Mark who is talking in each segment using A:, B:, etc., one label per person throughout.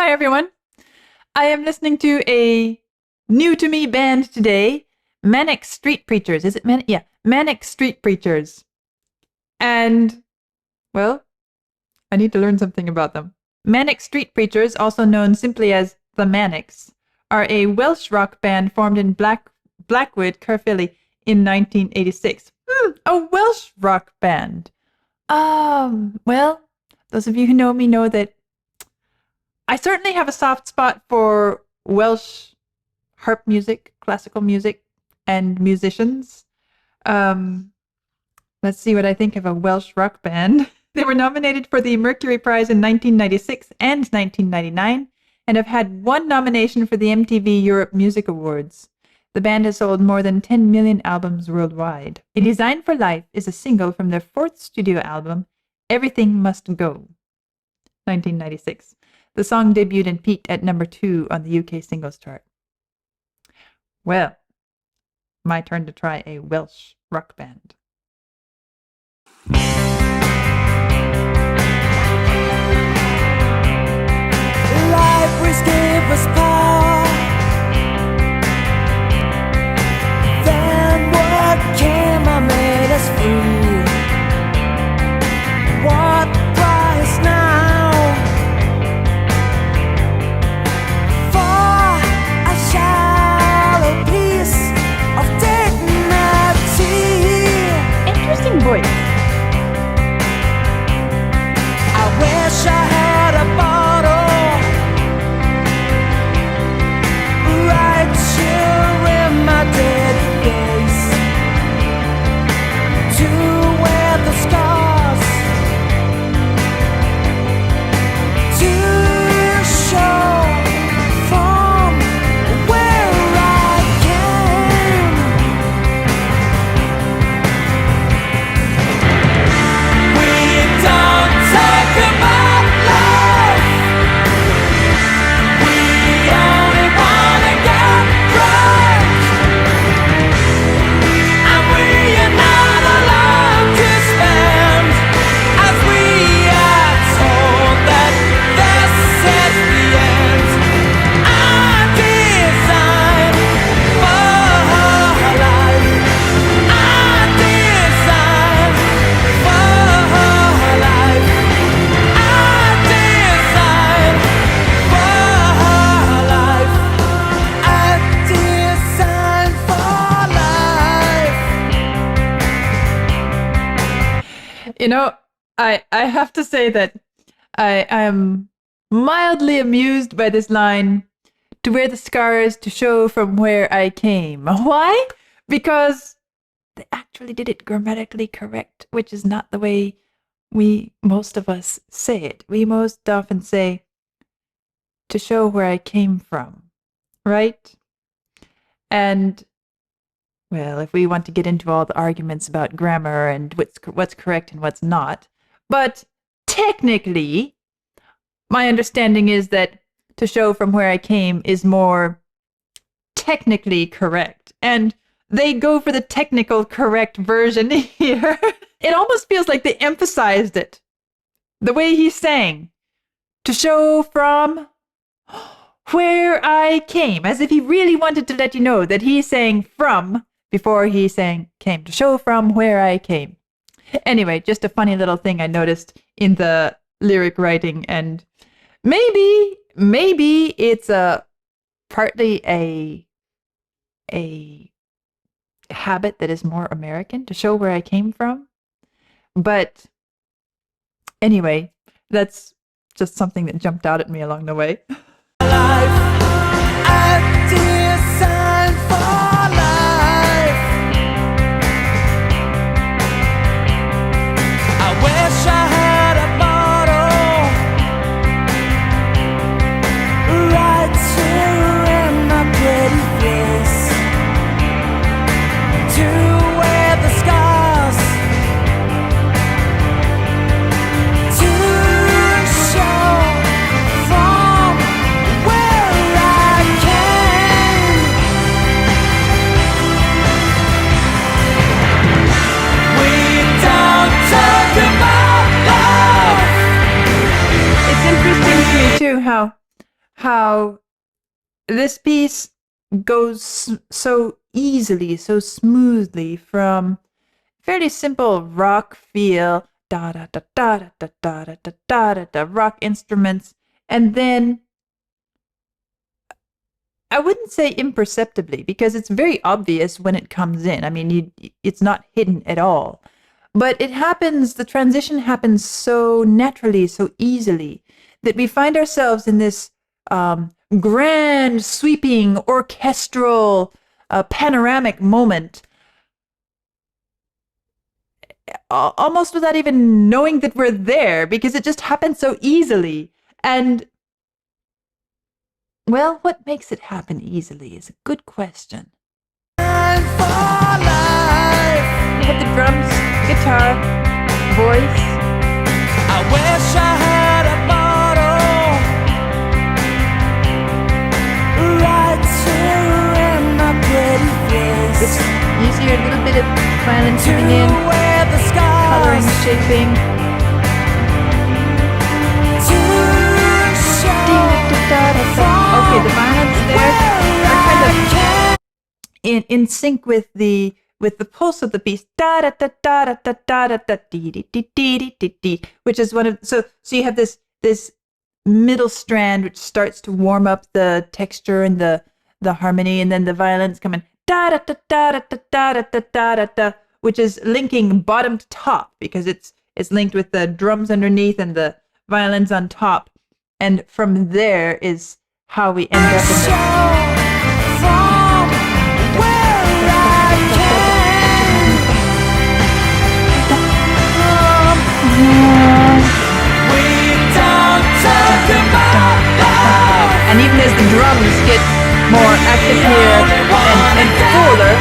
A: Hi, everyone. I am listening to a new to me band today, Manic Street Preachers. Is it Manic? Yeah, Manic Street Preachers. And, well, I need to learn something about them. Manic Street Preachers, also known simply as the Manics, are a Welsh rock band formed in Blackwood, Caerphilly in 1986. A Welsh rock band. Well, those of you who know me know that I certainly have a soft spot for Welsh harp music, classical music, and musicians. Let's see what I think of a Welsh rock band. They were nominated for the Mercury Prize in 1996 and 1999, and have had one nomination for the MTV Europe Music Awards. The band has sold more than 10 million albums worldwide. A Design for Life is a single from their fourth studio album, Everything Must Go, 1996. The song debuted and peaked at number 2 on the UK singles chart. Well, my turn to try a Welsh rock band.
B: Libraries gave us power. Then what came and made us free? What price now for a shallow piece of dignity?
A: Interesting voice.
B: I wish I had a bottle right here in my dead face to wear the scars, to show from where I came. We don't talk about love. We only wanna get drunk, and we are not allowed to spend, as we are told that this is the end. Our design for life. Our design for life. Our design for life. Our design for life.
A: You know, I have to say that I am mildly amused by this line, to wear the scars to show from where I came. Why? Because they actually did it grammatically correct, which is not the way most of us say it. We most often say, to show where I came from, right? And, well, if we want to get into all the arguments about grammar and what's correct and what's not, but technically, my understanding is that to show from where I came is more technically correct. And they go for the technical correct version here. It almost feels like they emphasized it. The way he sang, to show from where I came, as if he really wanted to let you know that he's saying from before he sang came, to show from where I came. Anyway, just a funny little thing I noticed in the lyric writing, and maybe it's partly a habit that is more American, to show where I came from. But anyway, that's just something that jumped out at me along the way.
B: Life. A design for life. I wish I had a bottle right here in my pretty face to wear the scars, to show from where I came. We don't talk about love.
A: It's interesting to me too how how this piece goes so easily, so smoothly from fairly simple rock feel, da da da da da da da da da da da rock instruments, and then I wouldn't say imperceptibly because it's very obvious when it comes in. I mean, it's not hidden at all. But it happens, the transition happens so naturally, so easily, that we find ourselves in this grand, sweeping, orchestral, panoramic moment, almost without even knowing that we're there, because it just happens so easily. And, well, what makes it happen easily is a good question. You have the drums, guitar, voice.
B: I wish I had a bottle right here in my pretty face.
A: It's easier, a little bit of violin coming in,
B: Where the
A: coloring,
B: scars
A: shaping. Okay, the violins there are kind of in sync with the pulse of the piece, da da da da da da da da da dee dee dee dee dee dee, which is one of so you have this middle strand which starts to warm up the texture and the harmony, and then the violins come in da da da da da da da da da da da, which is linking bottom to top because it's linked with the drums underneath and the violins on top, and from there is how we end up in the and even as the drums get more active here and fuller,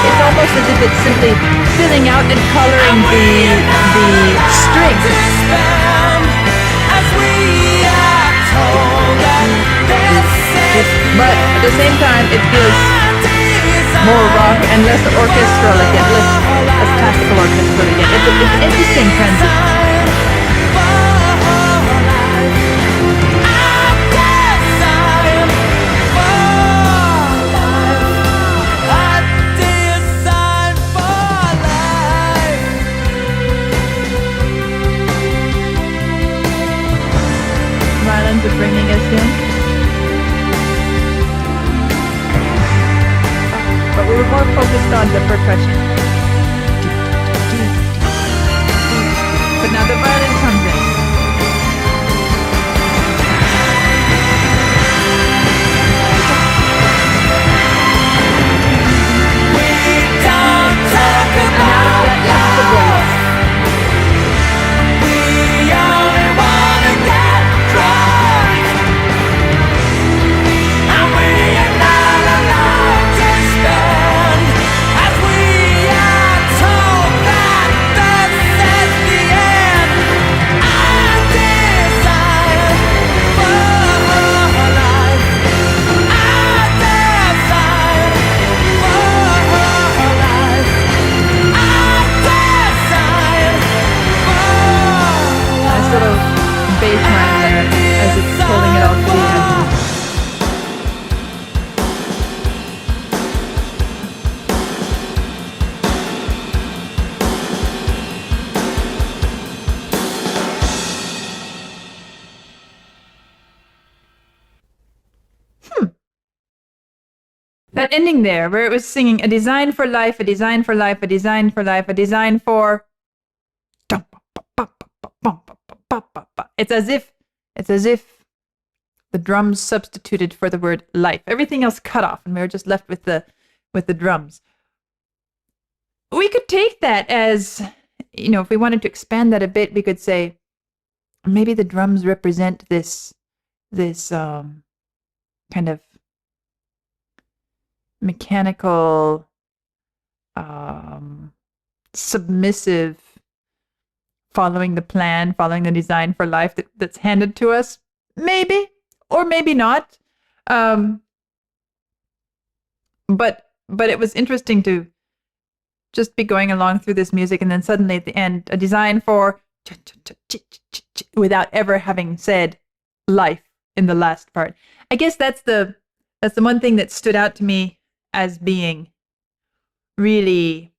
A: it's almost as if it's simply filling out and coloring the strings. But at the same time, it feels more rock and less orchestral again, less classical orchestral again. It's an interesting transition. Violins are bringing us in. But we were more focused on the percussion. But now the violin comes in. That ending there, where it was singing a design for life, a design for life, a design for life, a design for. It's as if the drums substituted for the word life. Everything else cut off, and we were just left with the drums. We could take that as, if we wanted to expand that a bit, we could say maybe the drums represent this kind of mechanical, submissive, following the plan, following the design for life that's handed to us. Maybe, or maybe not. But it was interesting to just be going along through this music, and then suddenly at the end, a design for without ever having said life in the last part. I guess that's the one thing that stood out to me as being really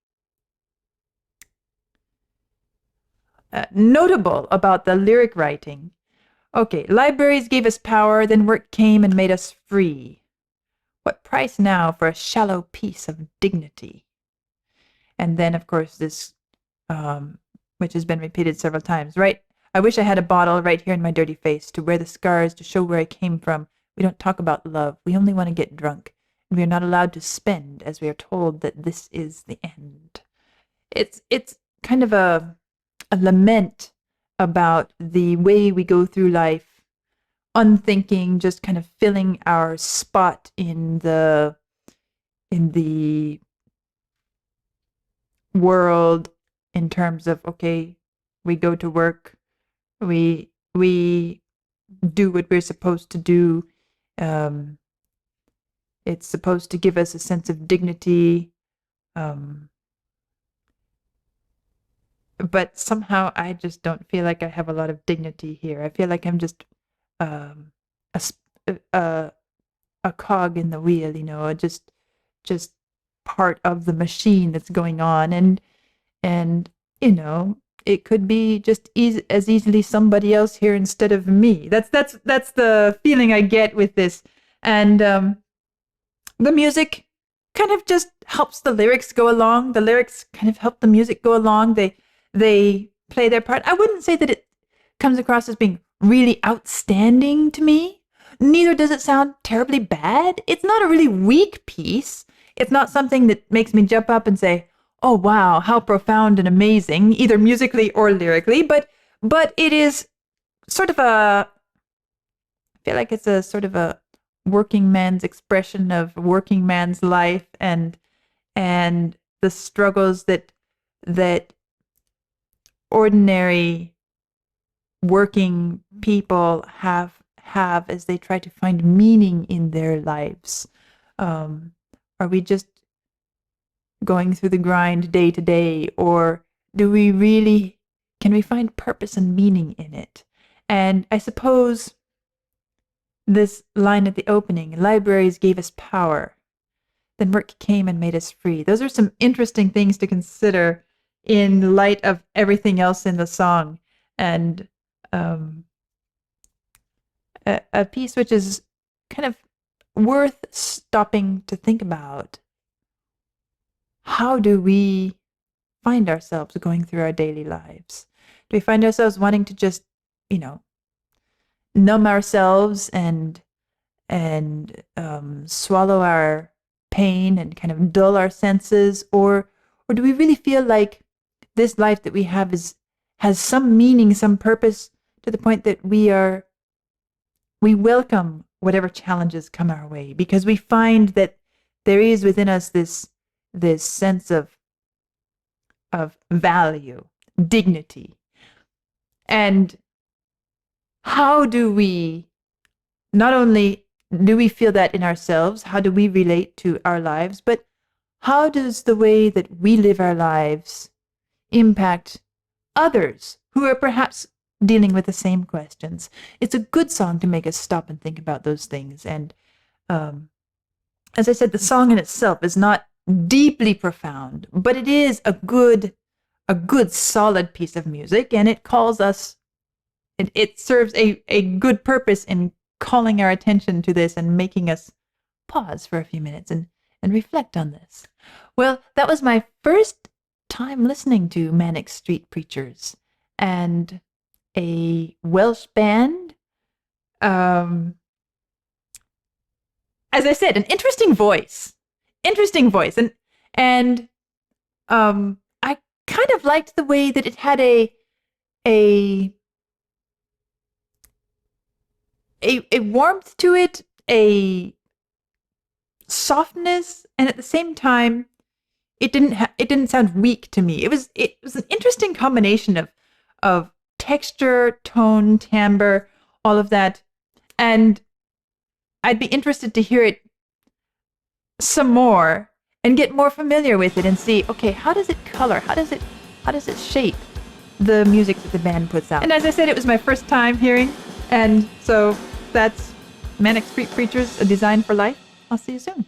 A: notable about the lyric writing. Okay, libraries gave us power, then work came and made us free. What price now for a shallow piece of dignity? And then, of course, this, which has been repeated several times, right? I wish I had a bottle right here in my dirty face to wear the scars, to show where I came from. We don't talk about love. We only want to get drunk. And we are not allowed to spend, as we are told that this is the end. It's kind of a lament about the way we go through life, unthinking, just kind of filling our spot in the world in terms of, okay, we go to work, we do what we're supposed to do. It's supposed to give us a sense of dignity. But somehow I just don't feel like I have a lot of dignity here. I feel like I'm just a cog in the wheel, you know, just part of the machine that's going on, and you know, it could be just as easily somebody else here instead of me. That's the feeling I get with this, and the music kind of just helps the lyrics go along. The lyrics kind of help the music go along. They play their part. I wouldn't say that it comes across as being really outstanding to me. Neither does it sound terribly bad. It's not a really weak piece. It's not something that makes me jump up and say, oh, wow, how profound and amazing, either musically or lyrically. But it is sort of I feel like it's a sort of a working man's expression of working man's life and the struggles that ordinary working people have as they try to find meaning in their lives. Are we just going through the grind day to day, or can we find purpose and meaning in it? And I suppose this line at the opening, libraries gave us power, then work came and made us free. Those are some interesting things to consider in light of everything else in the song, and a piece which is kind of worth stopping to think about. How do we find ourselves going through our daily lives? Do we find ourselves wanting to just, you know, numb ourselves and swallow our pain and kind of dull our senses, or do we really feel like this life that we have has some meaning, some purpose, to the point that we welcome whatever challenges come our way, because we find that there is within us this sense of value, dignity. And how do we, not only do we feel that in ourselves, how do we relate to our lives, but how does the way that we live our lives impact others who are perhaps dealing with the same questions? It's a good song to make us stop and think about those things. And as I said, the song in itself is not deeply profound, but it is a good solid piece of music, and it calls us, it serves a good purpose in calling our attention to this and making us pause for a few minutes and reflect on this. Well, that was my first time listening to Manic Street Preachers, and a Welsh band. As I said, an interesting voice, and I kind of liked the way that it had a warmth to it, a softness, and at the same time, it didn't sound weak to me. It was an interesting combination of texture, tone, timbre, all of that, and I'd be interested to hear it some more and get more familiar with it and see, okay, how does it color? How does it shape the music that the band puts out? And as I said, it was my first time hearing, and so That's Manic Street Preachers, A Design for Life. I'll see you soon.